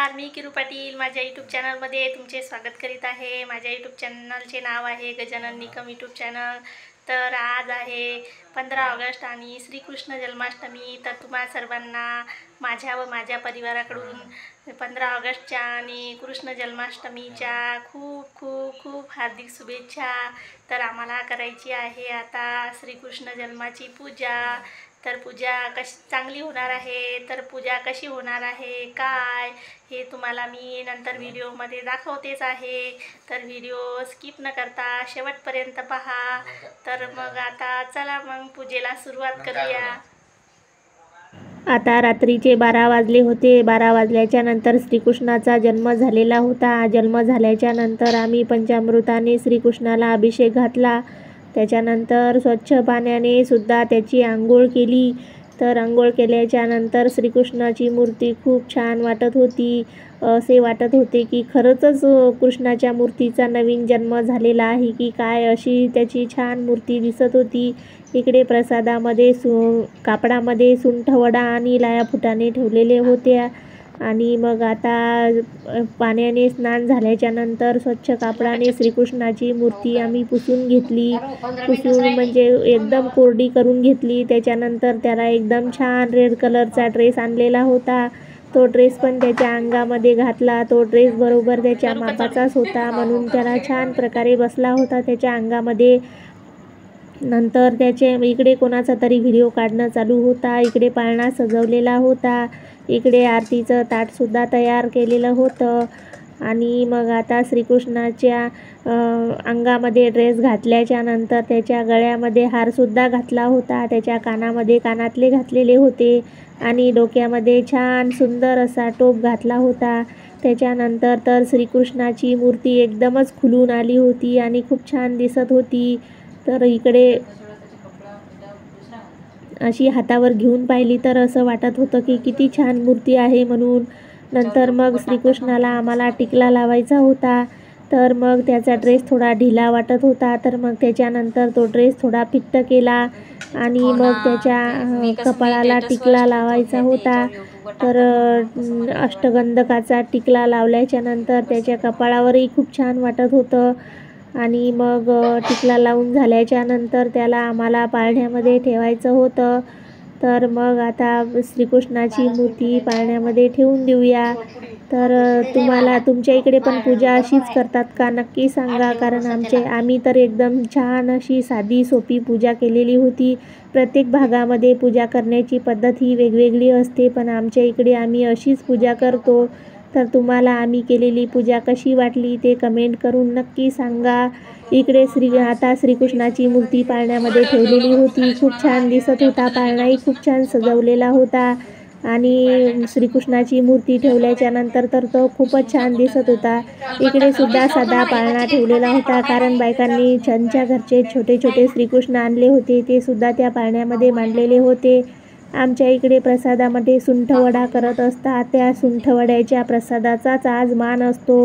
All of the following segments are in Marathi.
नमस्कार, मी किरू पाटील माझ्या यूट्यूब चॅनलमध्ये तुमचे स्वागत करीत आहे। माझ्या यूट्यूब चॅनलचे नाव आहे गजानन निकम यूट्यूब चॅनल। तर आज आहे 15 ऑगस्ट आणि श्रीकृष्ण जन्माष्टमी। तर तुम्हा सर्वांना माझ्या व माझ्या परिवाराकडून 15 ऑगस्टच्या आणि कृष्ण जन्माष्टमीच्या खूप खूप खूप हार्दिक शुभेच्छा। तर आम्हाला करायची आहे आता श्रीकृष्ण जन्माची पूजा। तर पूजा कशी चांगली होणार आहे, तर पूजा कशी होणार आहे काय हे तुम्हाला मी नंतर व्हिडिओमध्ये दाखवतेच आहे। तर व्हिडिओ स्किप न करता शेवटपर्यंत पहा। तर मग आता चला मग पूजेला सुरुवात करूया। आता रात्रीचे 12 वाजले होते। 12 वाजल्याच्या नंतर श्रीकृष्णाचा जन्म झालेला होता। जन्म झाल्याच्या नंतर आम्ही पंचामृताने श्रीकृष्णाला अभिषेक घातला। त्याच्यानंतर स्वच्छ पाण्याने सुद्धा त्याची आंघोळ केली। तर आंघोळ केल्याच्या नंतर श्रीकृष्णाची मूर्ती खूप छान वाटत होती। असे वाटत होते की खरंच कृष्णाच्या मूर्तीचा नवीन जन्म झालेला आहे की काय, अशी त्याची छान मूर्ती दिसत होती। इकडे प्रसादामध्ये कापडामध्ये सुंठवडा आणि लाया फुटाणे ठेवलेले होत्या। आणि मग आता पाण्याने स्नान झाल्याच्या नंतर स्वच्छ कापडाने श्रीकृष्णाची मूर्ती आम्ही पुसून घेतली। पुसून म्हणजे एकदम कोरडी करून घेतली। त्याच्यानंतर त्याला एकदम छान रेड कलरचा ड्रेस आणलेला होता। तो ड्रेस पण त्याच्या अंगामध्ये घातला। तो ड्रेस बरोबर त्याच्या मापाचाच होता, म्हणून त्याला छान प्रकारे बसला होता त्याच्या अंगामध्ये। नंतर त्याचे इकडे कोणाचा तरी व्हिडिओ काढणं चालू होता। इकडे पाळणा सजवलेला होता। इकडे आरतीचं ताटसुद्धा तयार केलेलं होतं। आणि मग आता श्रीकृष्णाच्या अंगामध्ये ड्रेस घातल्याच्या नंतर त्याच्या गळ्यामध्ये हारसुद्धा घातला होता। त्याच्या कानामध्ये कानातले घातलेले होते आणि डोक्यामध्ये छान सुंदर असा टोप घातला होता। त्याच्यानंतर तर श्रीकृष्णाची मूर्ती एकदमच खुलून आली होती आणि खूप छान दिसत होती। तर इकडे अशी हातावर घेऊन पाहिली तर असं वाटत होतं की किती छान मूर्ती आहे म्हणून। नंतर मग श्रीकृष्णाला आम्हाला टिकला लावायचा होता। तर मग त्याचा ड्रेस थोडा ढिला वाटत होता, तर मग त्याच्यानंतर तो ड्रेस थोडा फिट्ट केला आणि मग त्याच्या कपाळाला टिकला लावायचा होता। तर अष्टगंधकाचा टिकला लावल्याच्या नंतर त्याच्या कपाळावरही खूप छान वाटत होतं। आणि मग टिकला लावून झाल्याच्या नंतर त्याला आम्हाला पाळण्यामध्ये ठेवायचं होतं। तर मग आता श्रीकृष्णाची मूर्ती पाळण्यामध्ये ठेवून देऊया। तर तुम्हाला तुमच्या इकडे पण पूजा अशीच करतात का, नक्की सांगा। कारण आम्ही तर एकदम छान अशी साधी सोपी पूजा केलेली होती। प्रत्येक भागामध्ये पूजा करण्याची पद्धत ही वेगवेगळी असते, पण आमच्या इकडे आम्ही अशीच पूजा करतो। तर तुम्हाला आम्ही केलेली पूजा कशी वाटली ते कमेंट करून नक्की सांगा। इकडे आता श्रीकृष्णाची मूर्ती पाळण्यामध्ये ठेवलेली होती। खूप छान दिसत होता, पाळणाही खूप छान सजवलेला होता। आणि श्रीकृष्णाची मूर्ती ठेवल्याच्या नंतर तर तो खूपच छान दिसत होता। इकडे सुद्धा साधा पाळणा ठेवलेला होता, कारण बायकांनी त्यांच्या घरचे छोटे छोटे श्रीकृष्ण आणले होते, ते सुद्धा त्या पाळण्यामध्ये मांडलेले होते। आमच्या इकडे प्रसादामध्ये सुंठवडा करत असतात। त्या सुंठवड्याच्या प्रसादाचाच आज मान असतो।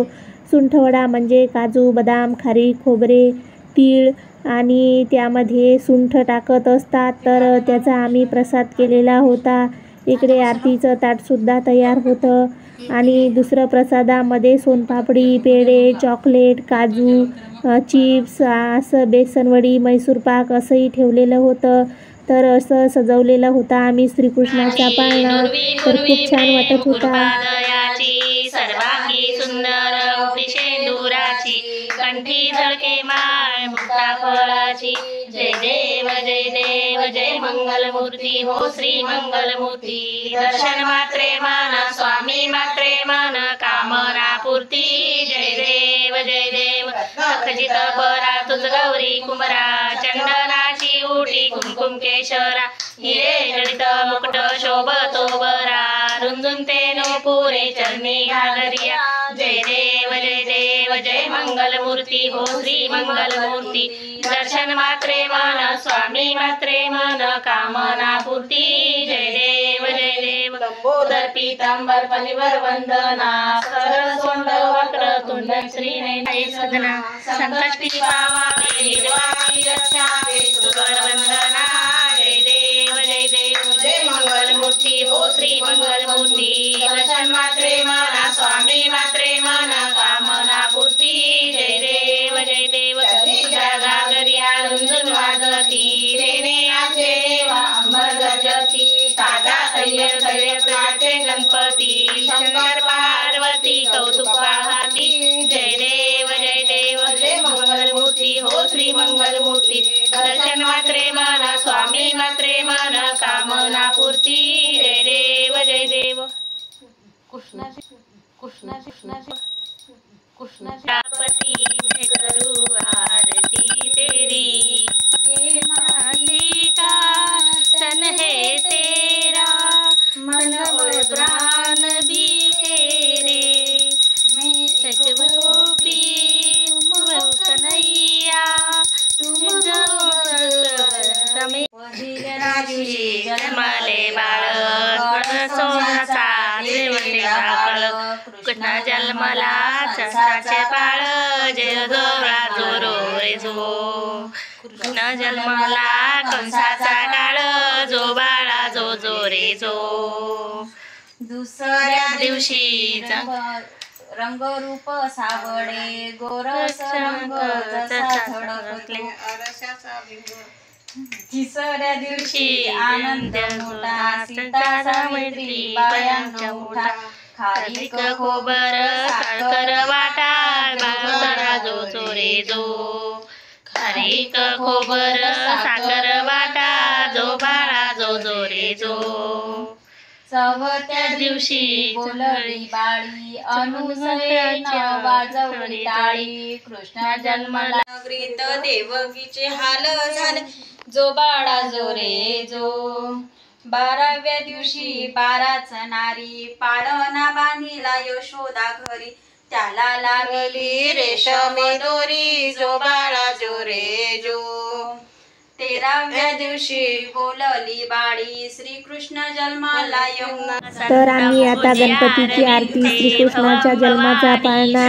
सुंठवडा म्हणजे काजू, बदाम, खारीक, खोबरे, तीळ आणि त्यामध्ये सुंठ टाकत असतात। तर त्याचा आम्ही प्रसाद केलेला होता। इकडे आरतीचं ताटसुद्धा तयार होतं। आणि दुसरं प्रसादामध्ये सोनपापडी, पेढे, चॉकलेट, काजू, चिप्स, असं बेसनवडी, मैसूरपाक असंही ठेवलेलं होतं। तर असं सजवलेलं होता आम्ही श्रीकृष्णाचा पाळणा। तर खूप छान वाटत होता। सर्वांगी सुंदर ओटी शेंदुराची, कंठी झळके माळ मुक्ता फळाची। जय देव जय देव जय मंगलमूर्ती हो श्री मंगलमूर्ती। दर्शन मात्रे मान स्वामी मात्रे मन, कामना पूर्ती। जय देव जय देव सखजित परा तुझ गौरी कुमरा, चंदनाची उटी कुमकुम केशरा, हिरे जडित मुकुट शोभतो बरा, रुंजून तेनो पुरे चरणी घागरिया। जय देव जय मंगलमूर्ती हो श्री मंगलमूर्ती। दर्शन मात्रे मन स्वामी मात्रे मन, कामना पूर्ती। जय देव लंबोदर पीतांबर फणीवर वंदना, सरळ सोंड वक्र तुंड श्री नयने सदना, संकष्टी पावावे निर्वाणी रक्षावे सुवर वंदना। जय देव जय मंगलमूर्ती हो श्री मंगलमूर्ती। दर्शन मात्रे मन स्वामी पति मैं करूँ आरती तेरी, ये माटी का तन है तेरा, मन और प्राण भी तेरे, मैं एक गोपी तुम कन्हैया, तुम पहिल्या दिवशी जन्मले बाळ, सोनाचा देवते बाळ, कृष्ण जन्मला कंसाचे बाळ, जय जोरा जोरो रे जो, कृष्ण जन्मला कंसाचा काळ, जो बाळा जो जो रे जो. दुसऱ्या दिवशी रंगरूप सावळे, गोरस रंग जसा धडकले, तिसऱ्या दिवशी आनंद मोठा, सीताचा मैत्री बायांचा मोठा, खारीक खोबर साखर वाटा, बाळा जो जो रे जो, खारीक खोबर साखर वाटा, जो बाळा जो जो रे जो. चौथ्या दिवशी बोलली बाळी, अनुसयेनं वाजवली टाळी, कृष्ण जन्मला नगरीत देवकीचे हाल झाले, जो बाळा जो रे जो. 12व्या दिवशी 12च नारी, पाळणा बांधिला यशोदा घरी, त्याला लावली रेशमी दोरी, जो बाळा जो रे जो. 13व्या दिवशी बोलली बाळी, श्रीकृष्ण जन्माला यमुना. तर आम्ही आता गणपतीची आरती, श्रीकृष्णाच्या जन्माचा पाळणा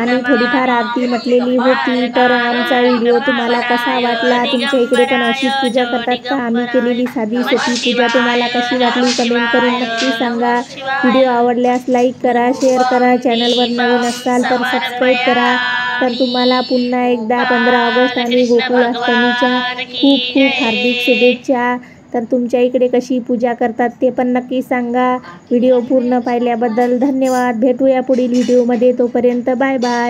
आणि थोडीफार आरती म्हटलेली होती. तर आमचा व्हिडिओ तुम्हाला कसा वाटला? तुमच्या इकडे पण अशीच पूजा करतात का? आम्ही केलेली साधी सोपी पूजा तुम्हाला कशी वाटली कमेंट करून नक्की सांगा. व्हिडिओ आवडल्यास लाईक करा, शेअर करा, चॅनलवर नवीन असाल तर सबस्क्राईब करा. तर तुम्हाला पुन्हा एकदा 15 ऑगस्ट आणि गोकुळ अष्टमीच्या खूप खूप हार्दिक शुभेच्छा. तर तुमच्या इकडे कशी पूजा करतात ते पण नक्की सांगा. व्हिडिओ पूर्ण पाहिल्याबद्दल धन्यवाद. भेटूया पुढील व्हिडिओमध्ये. तोपर्यंत बाय बाय.